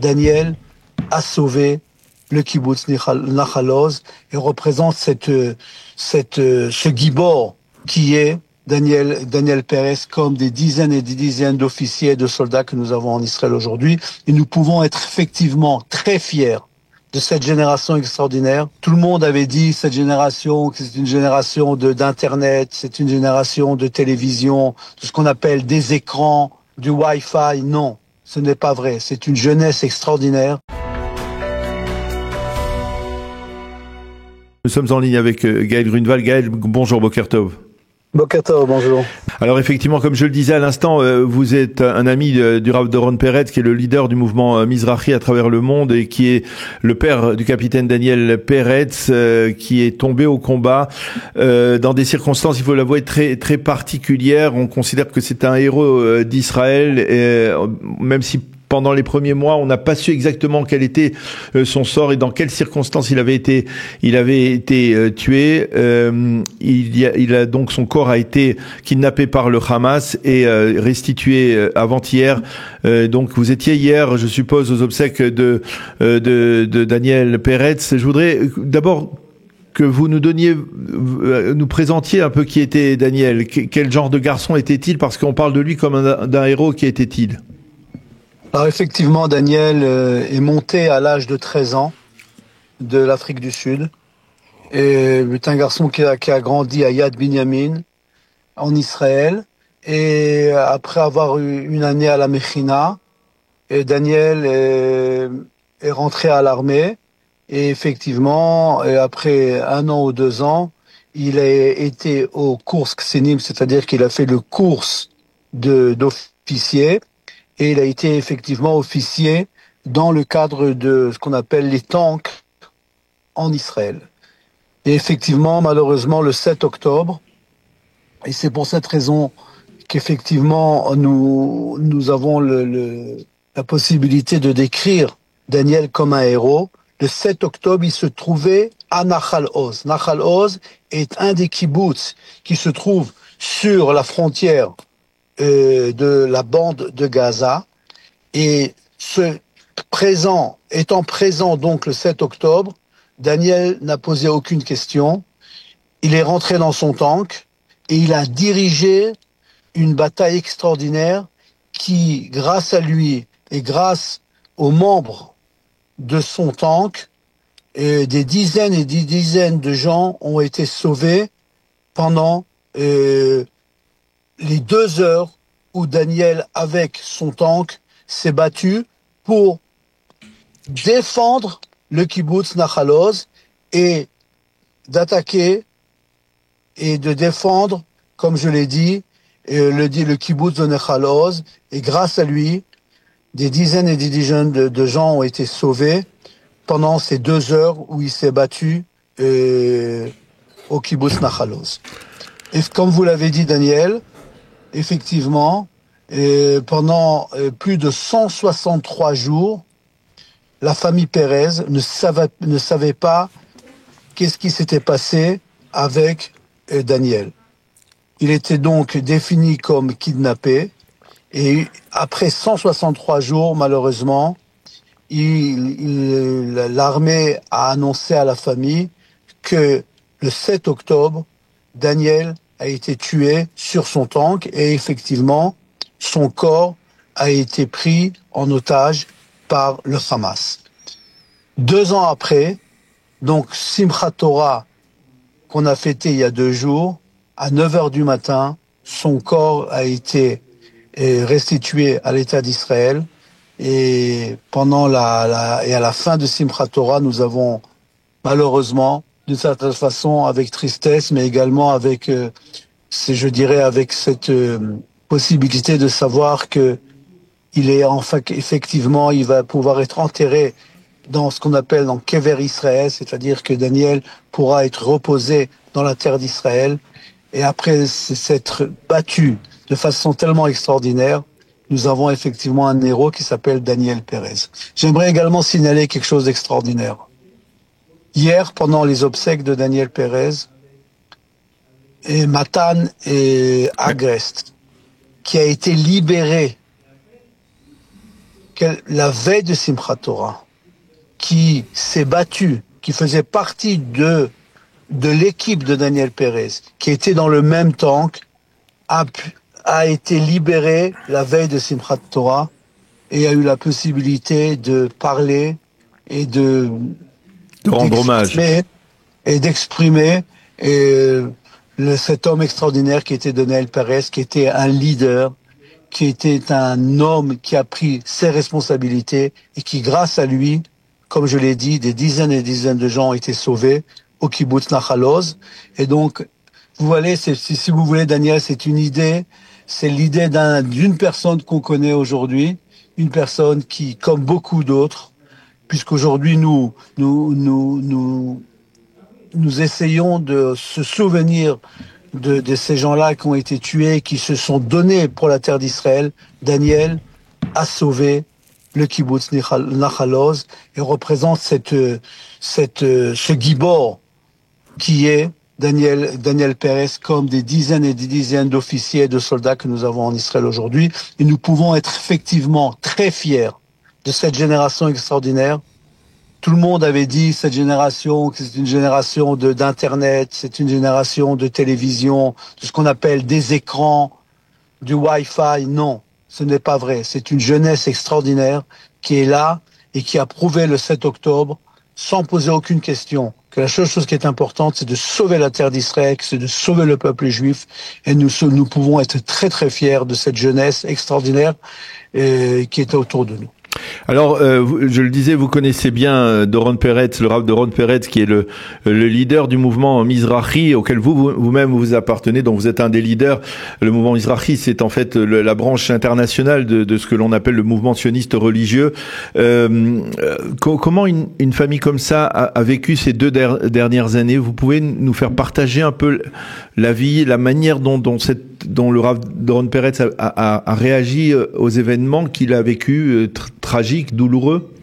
Daniel a sauvé le kibbutz Nahal Oz et représente ce gibor qui est Daniel Pérez, comme des dizaines et des dizaines d'officiers et de soldats que nous avons en Israël aujourd'hui. Et nous pouvons être effectivement très fiers de cette génération extraordinaire. Tout le monde avait dit cette génération, que c'est une génération d'internet, c'est une génération de télévision, de ce qu'on appelle des écrans, du Wi-Fi. Non, ce n'est pas vrai. C'est une jeunesse extraordinaire. Nous sommes en ligne avec Gaël Grunewald. Gaël, bonjour, Boker Tov. Boker Tov, bonjour. Alors effectivement, comme je le disais à l'instant, vous êtes un ami du Rav Doron Peretz, qui est le leader du mouvement Mizrahi à travers le monde et qui est le père du capitaine Daniel Peretz, qui est tombé au combat dans des circonstances, il faut l'avouer, très très particulières. On considère que c'est un héros d'Israël, même si pendant les premiers mois, on n'a pas su exactement quel était son sort et dans quelles circonstances il avait été tué. Il a donc, son corps a été kidnappé par le Hamas et restitué avant-hier. Donc vous étiez hier, je suppose, aux obsèques de Daniel Peretz. Je voudrais d'abord que vous nous présentiez un peu qui était Daniel. Quel genre de garçon était-il? Parce qu'on parle de lui comme d'un héros. Qui était-il? Alors effectivement, Daniel est monté à l'âge de 13 ans de l'Afrique du Sud. Et c'est un garçon qui a grandi à Yad Binyamin, en Israël. Et après avoir eu une année à la Mechina, Daniel est rentré à l'armée. Et effectivement, après 1 an ou 2 ans, il a été au cours Ksinim, c'est-à-dire qu'il a fait le cours d'officier. Et il a été effectivement officier dans le cadre de ce qu'on appelle les tanks en Israël. Et effectivement, malheureusement, le 7 octobre, et c'est pour cette raison qu'effectivement nous avons la possibilité de décrire Daniel comme un héros. Le 7 octobre, il se trouvait à Nahal Oz. Nahal Oz est un des kibbutz qui se trouve sur la frontière de la bande de Gaza, et étant présent donc le 7 octobre, Daniel n'a posé aucune question. Il est rentré dans son tank et il a dirigé une bataille extraordinaire qui, grâce à lui et grâce aux membres de son tank, des dizaines et des dizaines de gens ont été sauvés pendant les 2 heures où Daniel, avec son tank, s'est battu pour défendre le kibbutz Nahal Oz et d'attaquer et de défendre, comme je l'ai dit, le kibbutz de Nahal Oz. Et grâce à lui, des dizaines et des dizaines de gens ont été sauvés pendant ces 2 heures où il s'est battu au kibbutz Nahal Oz. Et comme vous l'avez dit, Daniel, effectivement, pendant plus de 163 jours, la famille Pérez ne savait pas qu'est-ce qui s'était passé avec Daniel. Il était donc défini comme kidnappé, et après 163 jours, malheureusement, l'armée a annoncé à la famille que le 7 octobre, Daniel a été tué sur son tank, et effectivement, son corps a été pris en otage par le Hamas. 2 ans après, donc Simchat Torah, qu'on a fêté il y a 2 jours, à 9h du matin, son corps a été restitué à l'État d'Israël. Et pendant et à la fin de Simchat Torah, nous avons malheureusement, d'une certaine façon, avec tristesse, mais également avec, je dirais, avec cette possibilité de savoir que il est enfin effectivement, il va pouvoir être enterré dans ce qu'on appelle dans Kever Israël, c'est-à-dire que Daniel pourra être reposé dans la terre d'Israël. Et après s'être battu de façon tellement extraordinaire, nous avons effectivement un héros qui s'appelle Daniel Pérez. J'aimerais également signaler quelque chose d'extraordinaire. Hier, pendant les obsèques de Daniel Pérez, et Matan et Agrest, qui a été libéré la veille de Simchat Torah, qui s'est battu, qui faisait partie de l'équipe de Daniel Pérez, qui était dans le même tank, a été libéré la veille de Simchat Torah et a eu la possibilité de parler et de rendre hommage et d'exprimer cet homme extraordinaire qui était Daniel Pérez, qui était un leader, qui était un homme qui a pris ses responsabilités et qui, grâce à lui, comme je l'ai dit, des dizaines et des dizaines de gens ont été sauvés au kibbutz Nahal Oz. Et donc, vous voyez, si vous voulez, Daniel, c'est une idée, c'est l'idée d'une personne qu'on connaît aujourd'hui, une personne qui, comme beaucoup d'autres, puisqu'aujourd'hui nous essayons de se souvenir de ces gens-là qui ont été tués, qui se sont donnés pour la terre d'Israël. Daniel a sauvé le kibbutz Nahal Oz et représente ce gibor qui est Daniel Pérez, comme des dizaines et des dizaines d'officiers et de soldats que nous avons en Israël aujourd'hui. Et nous pouvons être effectivement très fiers de cette génération extraordinaire. Tout le monde avait dit, cette génération, que c'est une génération d'Internet, c'est une génération de télévision, de ce qu'on appelle des écrans, du Wi-Fi. Non, ce n'est pas vrai. C'est une jeunesse extraordinaire qui est là et qui a prouvé le 7 octobre, sans poser aucune question, que la seule chose qui est importante, c'est de sauver la terre d'Israël, c'est de sauver le peuple juif. Et nous pouvons être très très fiers de cette jeunesse extraordinaire qui est autour de nous. Alors, je le disais, vous connaissez bien Doron Peretz, le Rav Doron Peretz, qui est le leader du mouvement Mizrahi, auquel vous-même vous appartenez, dont vous êtes un des leaders. Le mouvement Mizrahi, c'est en fait la branche internationale de ce que l'on appelle le mouvement sioniste religieux. Comment une famille comme ça a vécu ces 2 dernières années? Vous pouvez nous faire partager un peu la vie, la manière dont le Rav Doron Peretz a réagi aux événements qu'il a vécu tragiques, douloureux?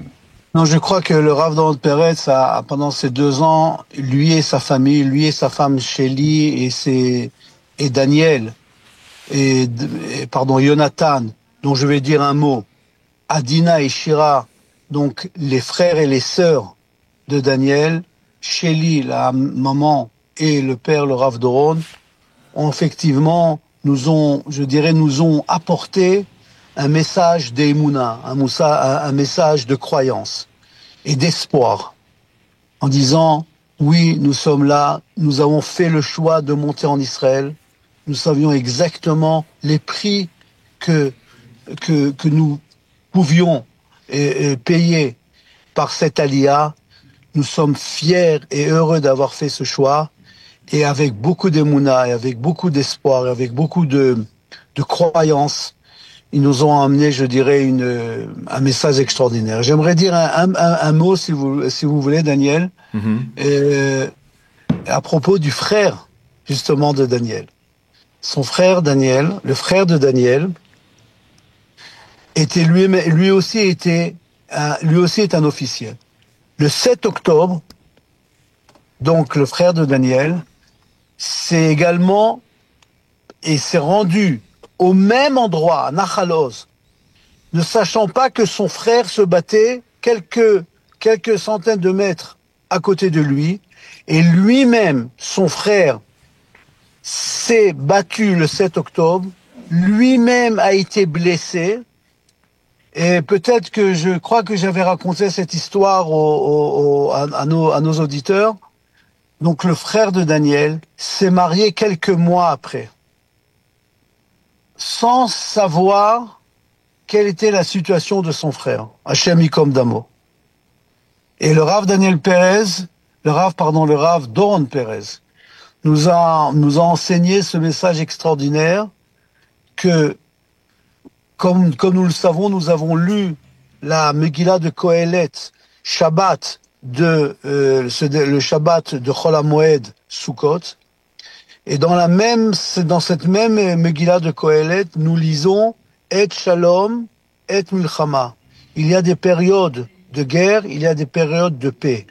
Non, je crois que le Rav Doron Peretz pendant ces 2 ans, lui et sa famille, lui et sa femme Shelly et Daniel Jonathan, dont je vais dire un mot, Adina et Shira, donc les frères et les sœurs de Daniel, Shelly, la maman, et le père, le Rav Doron, ont effectivement nous ont apporté un message d'Emouna, un message de croyance et d'espoir, en disant, oui, nous sommes là, nous avons fait le choix de monter en Israël, nous savions exactement les prix que nous pouvions payer par cette aliyah. Nous sommes fiers et heureux d'avoir fait ce choix, et avec beaucoup d'émouna, et avec beaucoup d'espoir, et avec beaucoup de croyance, ils nous ont amené, je dirais, un message extraordinaire. J'aimerais dire un mot, si vous voulez, Daniel, à propos du frère, justement, de Daniel. Son frère Daniel, le frère de Daniel, lui aussi est un officiel. Le 7 octobre, donc le frère de Daniel, s'est rendu au même endroit, à Nahal Oz, ne sachant pas que son frère se battait quelques centaines de mètres à côté de lui, et lui-même, son frère, s'est battu le 7 octobre, lui-même a été blessé, et peut-être que je crois que j'avais raconté cette histoire à nos auditeurs. Donc le frère de Daniel s'est marié quelques mois après, sans savoir quelle était la situation de son frère, Hachem Yikom Damo. Et le Rav Doron Peretz nous a enseigné ce message extraordinaire que, comme nous le savons, nous avons lu la Megillah de Kohelet, Shabbat, le Shabbat de Chol HaMoed Sukkot, et dans cette même Megillah de Kohelet, nous lisons Et Shalom, Et Milchama. Il y a des périodes de guerre, il y a des périodes de paix.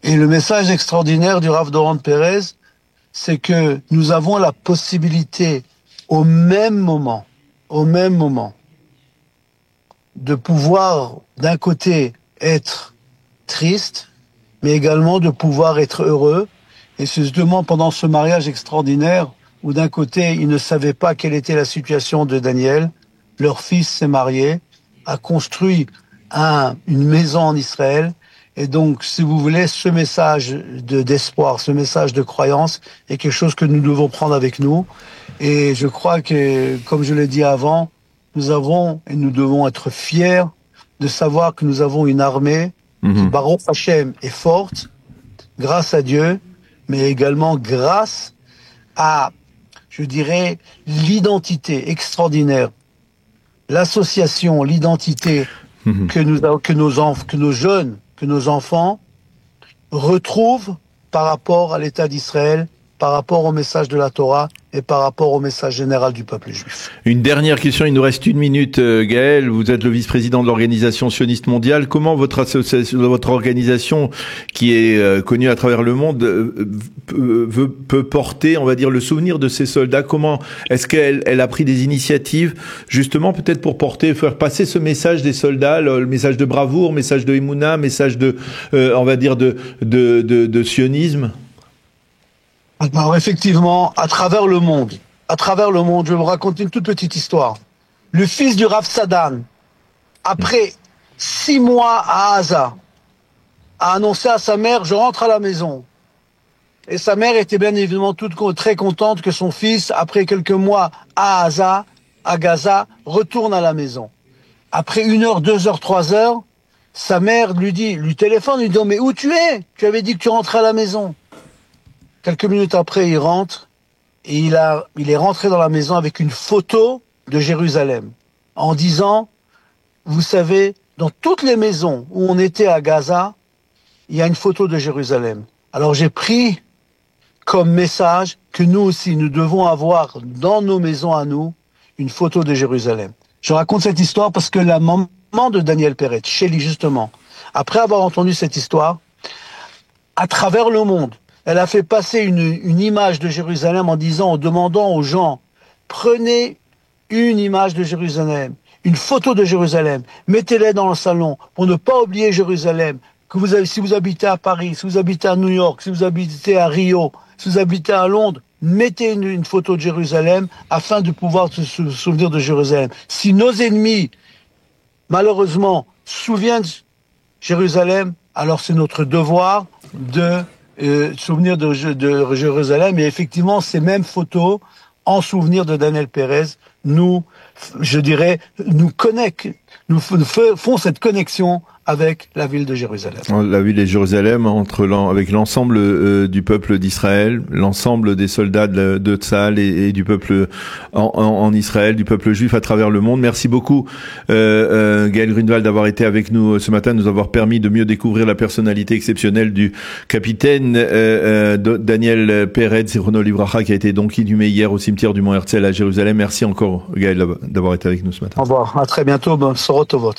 Et le message extraordinaire du Rav Doron Peretz, c'est que nous avons la possibilité, au même moment, de pouvoir, d'un côté, être triste, mais également de pouvoir être heureux. Et c'est justement pendant ce mariage extraordinaire où d'un côté, ils ne savaient pas quelle était la situation de Daniel. Leur fils s'est marié, a construit une maison en Israël. Et donc, si vous voulez, ce message d'espoir, ce message de croyance est quelque chose que nous devons prendre avec nous. Et je crois que, comme je l'ai dit avant, nous avons et nous devons être fiers de savoir que nous avons une armée qui, Baruch Hashem, est forte, grâce à Dieu, mais également grâce à, je dirais, l'identité extraordinaire, l'association, l'identité que nos jeunes, que nos enfants retrouvent par rapport à l'État d'Israël, par rapport au message de la Torah et par rapport au message général du peuple juif. Une dernière question, il nous reste 1 minute, Gaël. Vous êtes le vice-président de l'Organisation sioniste mondiale. Comment votre association, votre organisation, qui est connue à travers le monde, peut porter, on va dire, le souvenir de ces soldats? Comment est-ce qu'elle a pris des initiatives, justement, peut-être pour faire passer ce message des soldats, le message de bravoure, message de Emouna, message de, on va dire, de sionisme? Alors effectivement, à travers le monde, je vais vous raconter une toute petite histoire. Le fils du Rav Sadan, après 6 mois à Gaza, a annoncé à sa mère, je rentre à la maison. Et sa mère était bien évidemment très contente que son fils, après quelques mois à Gaza, retourne à la maison. Après 1 heure, 2 heures, 3 heures, sa mère lui téléphone, lui dit, mais où tu es? Tu avais dit que tu rentrais à la maison. Quelques minutes après, il rentre et il est rentré dans la maison avec une photo de Jérusalem en disant, vous savez, dans toutes les maisons où on était à Gaza, il y a une photo de Jérusalem. Alors j'ai pris comme message que nous aussi, nous devons avoir dans nos maisons à nous une photo de Jérusalem. Je raconte cette histoire parce que la maman de Daniel Peretz, Shelly justement, après avoir entendu cette histoire, à travers le monde, elle a fait passer une image de Jérusalem en demandant aux gens, prenez une image de Jérusalem, une photo de Jérusalem, mettez-les dans le salon pour ne pas oublier Jérusalem. Si vous habitez à Paris, si vous habitez à New York, si vous habitez à Rio, si vous habitez à Londres, mettez une photo de Jérusalem afin de pouvoir se souvenir de Jérusalem. Si nos ennemis, malheureusement, se souviennent de Jérusalem, alors c'est notre devoir de souvenir de Jérusalem. Et effectivement, ces mêmes photos, en souvenir de Daniel Peretz, nous font cette connexion avec la ville de Jérusalem. La ville de Jérusalem, avec l'ensemble du peuple d'Israël, l'ensemble des soldats de Tsahal et du peuple en Israël, du peuple juif à travers le monde. Merci beaucoup, Gaël Grunewald, d'avoir été avec nous ce matin, nous avoir permis de mieux découvrir la personnalité exceptionnelle du capitaine Daniel Peretz, Zichrono Livracha, qui a été donc inhumé hier au cimetière du Mont Herzl à Jérusalem. Merci encore, Gaël, d'avoir été avec nous ce matin. Au revoir, à très bientôt, Sorot Tovot.